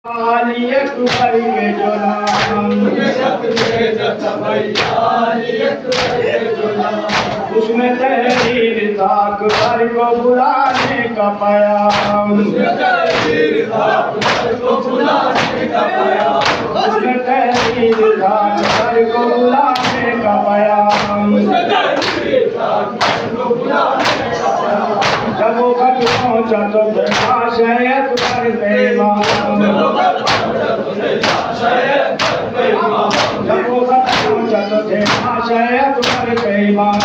अकबर के जो नाम उसमें तहरीर था अकबर को बुलाने का पैगाम। उसमें तहरीर था अकबर को बुलाने का पैगाम। जब वो खत पहुंचा तो देखा शायद अकबर बेईमान। जब वो खत पहुंचा तो देखा शायद अकबर बेईमान।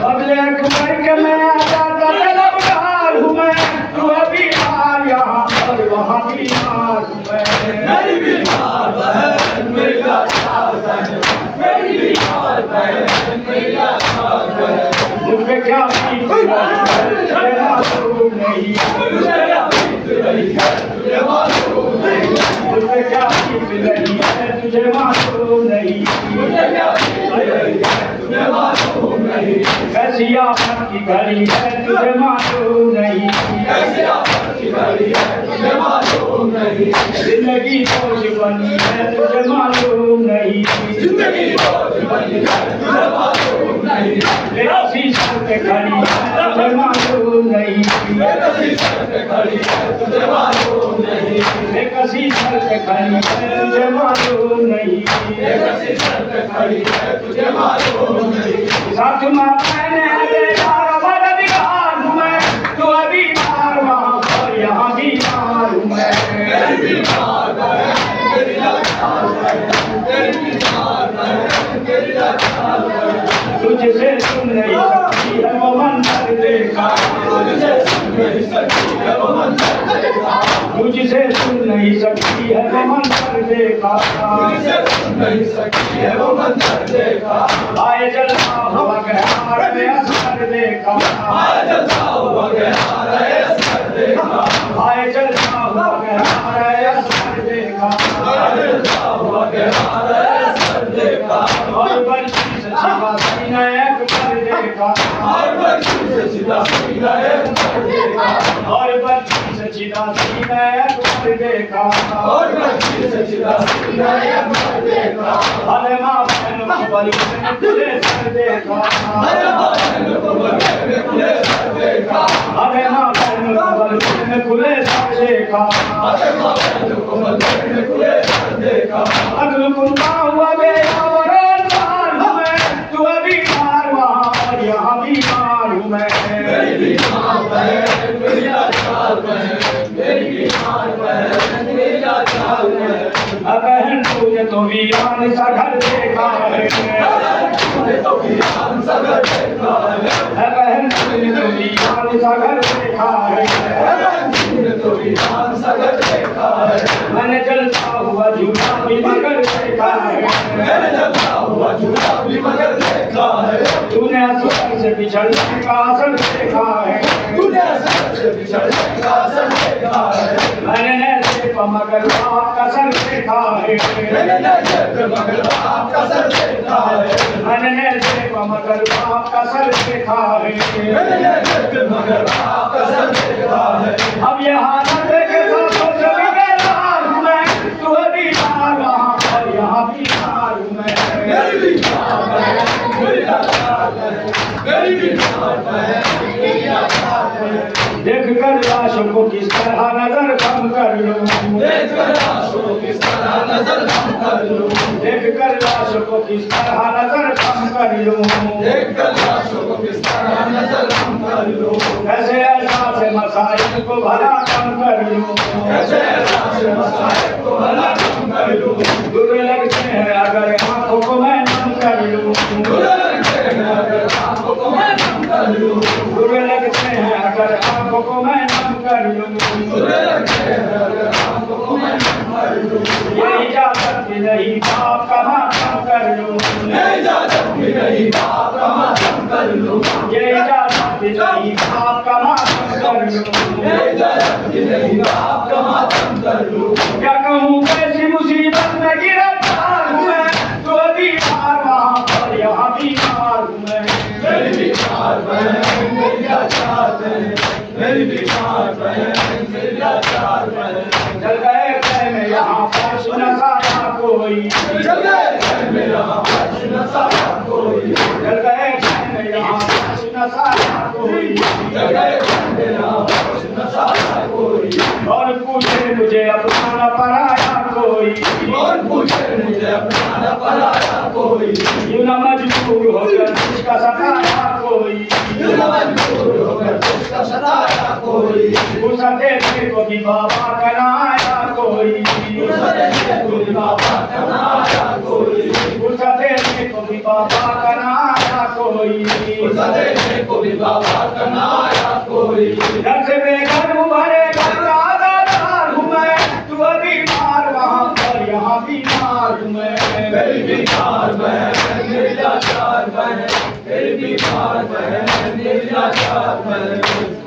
बदले अकबर के मैं आता था तलबगार हूँ मैं, तू बीमार यहाँ पर वहाँ बीमार हूँ मैं। मेरी बीमार बहन मेरा ख्याल बहन, मेरी बीमार बहन मेरा ख्याल बहन। मुझ पे क्या बीत रही मालूम नहीं, मुझे क्या बीत रही है तुझे मालूम नहीं। मुझ पे क्या बीत रही है तुझे मालूम नहीं, मुझे क्या बीत रही है तुझे मालूम नहीं। कैसी आफत की घड़ी है तुझे मालूम नहीं, कैसी आफत की घड़ी है तुझे मालूम नहीं। जिंदगी बोझ बनी है तुझे मालूम नहीं, जिंदगी बोझ बनी है तुझे मालूम नहीं। ऐसी सर पे खड़ी है तुझे मालूम नहीं, ऐसी सर पे खड़ी है तुझे मालूम नहीं। ऐसी सर पे खड़ी है तुझे मालूम नहीं, ऐसी सर पे खड़ी है तुझे मालूम नहीं। साथ माँ मैंने बेकार मददगार हूँ मैं, तू अभी मार वहाँ पर यहाँ बीमार हूँ मैं। मेरी बीमार बहन मेरी लाचार बहन, मेरी बीमार बहन मेरी लाचार बहन। तुझसे सुन नहीं सकती है वो मंजर देखा, तुझसे सुन नहीं सकती है वो मंजर देखा। तुझसे सुन नहीं सकती है वो मंजर देखा, तुझसे सुन नहीं सकती है वो मंजर देखा। आए जलता हुआ गहरा रे असर देखा, आए जलता हुआ गहरा रे असर देखा। आए जलता हुआ गहरा रे असर देखा, आए जलता हुआ गहरा रे असर देखा। और बल्कि सचिवा सीना अकबर देखा, और बल्कि सचिवा सीना अकबर देखा। और बल्कि सचिवा सीना अकबर देखा, और बल्कि सचिवा सीना अकबर देखा। अरे माँ बहनों को बलून में खुले सर देखा, अरे माँ बहनों को बलून में खुले सर देखा। अरे माँ बहनों को बलून में खुले सर देखा, अरे माँ बहनों को बलून में खुले सर देखा। अगल कुंता हुआ गया यहाँ बीमार हूँ मैं। मेरी बीमार बहन मेरी लाचार बहन, मेरी बीमार बहन मेरी लाचार बहन। बहन तूने तो वीरान सा घर देखा है, तूने तो वीरान सा घर देखा है। बहन तूने तो वीरान सा घर देखा है, तूने तो वीरान सा घर देखा है। मैंने जलता हुआ झूठा भी मगर देखा है, मैंने जलता हुआ झूठा भी मगर देखा है। तूने असर से बिछड़ने का असर देखा है, तूने असर से बिछड़ने का असर देखा है। मैंने नैसे पर मगर बाप का सर देखा है, मैंने नैसे पर मगर बाप का सर देखा है। मैंने नैसे पर मगर बाप का सर देखा है, मैंने नैसे पर मगर बाप का सर देखा है। अब ये हालत के साथ सभी बेकार हूँ मैं, तू बीमार वहाँ पर यहाँ बीमार हूँ मैं। मेरी बीमार बहन मेरी लाचार बहन, मेरी बीमार बहन मेरी लाचार बहन। देख कर लाशों को किस तरह नजर कम कर लूं, देख कर लाशों को किस तरह नजर कम कर लूं। देख कर लाशों को किस तरह नजर कम कर लूं, देख कर लाशों को किस तरह नजर कम कर लूं। कैसे ऐसा से मसाइल को भला कम कर लूं, कैसे ऐसा से मसाइल को भला कम कर लूं। बुरे लगते हैं अगर आंखों को मैं नम कर लूं, बुरे लगते हैं अगर आंखों को मैं नम कर लूं। बुरे लगते हैं अगर आंखों को मैं नम कर लूं, बुरे लगते हैं अगर आंखों को मैं नम कर लूं। ये इजाजत भी नहीं बाप का मातम कर लूं, ये इजाजत भी नहीं बाप का मातम कर लूं। ये इजाजत भी नहीं बाप का मातम कर लूं, ये इजाजत भी नहीं बाप का मातम कर लूं। क्या कहूँ कैसी मुसीबत में गिरफ्तार हूँ मैं, तो बीमार वहाँ पर यहाँ बीमार हूँ मैं। मेरी बीमार बहन मेरी लाचार बहन, मेरी बीमार बहन जल गए घर में यहाँ फर्श न साया कोई, जल गए घर में यहाँ फर्श न साया कोई, जल गए घर में यहाँ फर्श न साया कोई, जल गए घर में यहाँ फर्श न साया कोई। और पूछे मुझे अपना न पराया कोई, और पूछे मुझे अपना न पराया कोई, यूं न मजबूर होकर तुझका सताया कोई, यूं न मजबूर होकर तुझका सताया कोई। गुस्सा देने को भी बाबा कराया कोई, गुस्सा देने को भी बाबा कराया कोई, गुस्सा देने को भी बाबा कराया कोई, गुस्सा देने को भी बाबा कराया कोई। घर से बेघर उभरे घर का आधार हूँ मैं, तू अभी मार वहाँ पर यहाँ बीमार हूँ मैं, मेरी बीमार बहन मेरी लाचार बहन, मेरी बीमार बहन मेरी लाचार बहन।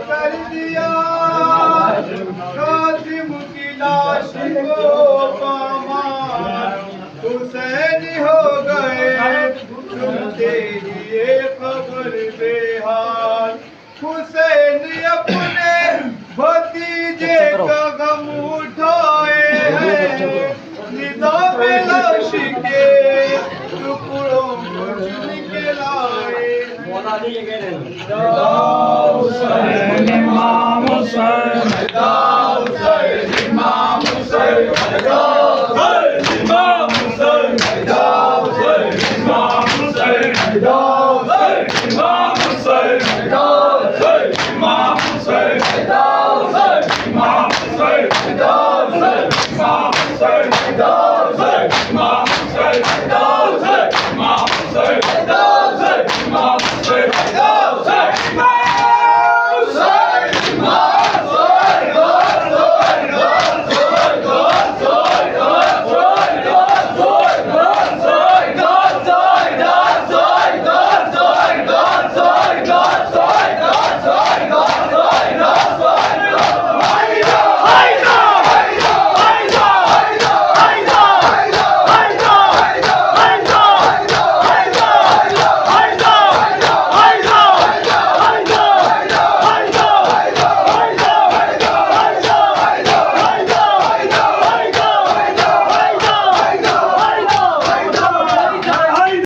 कर दिया कासिम की लाश को पामार, हुसैन हो गए सुनते ही ये खबर बेहाल। हुसैन अपने भतीजे का गम उठाए हैं, निदा में लाश के टुकड़ों को चुन के लाए। हुसैन इमाम हुसैन